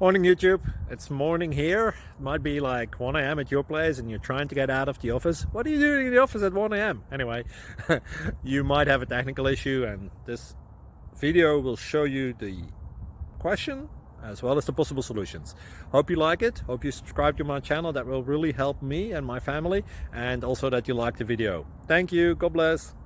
Morning YouTube, it's morning here. It might be like 1 a.m. at your place and you're trying to get out of the office. What are you doing in the office at 1 a.m.? Anyway, you might have a technical issue and this video will show you the question as well as the possible solutions. Hope you like it, hope you subscribe to my channel. That will really help me and my family, and also that you like the video. Thank you, God bless.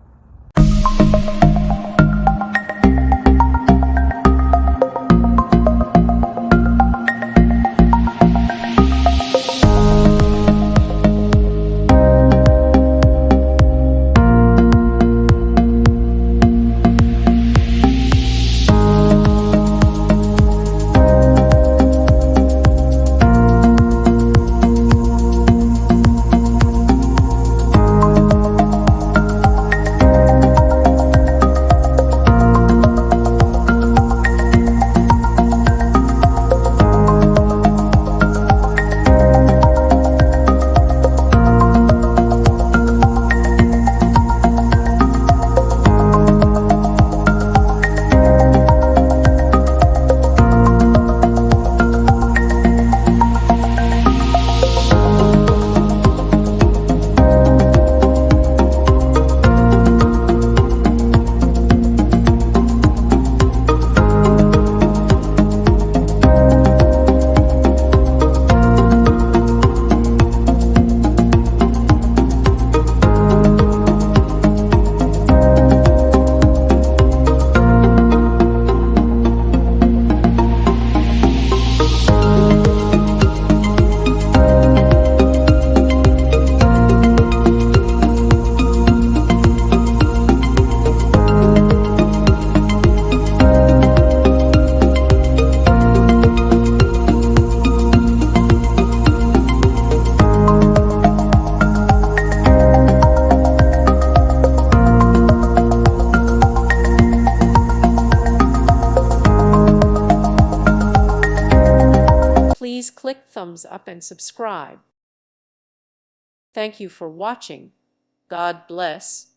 Please click thumbs up and subscribe. Thank you for watching. God bless.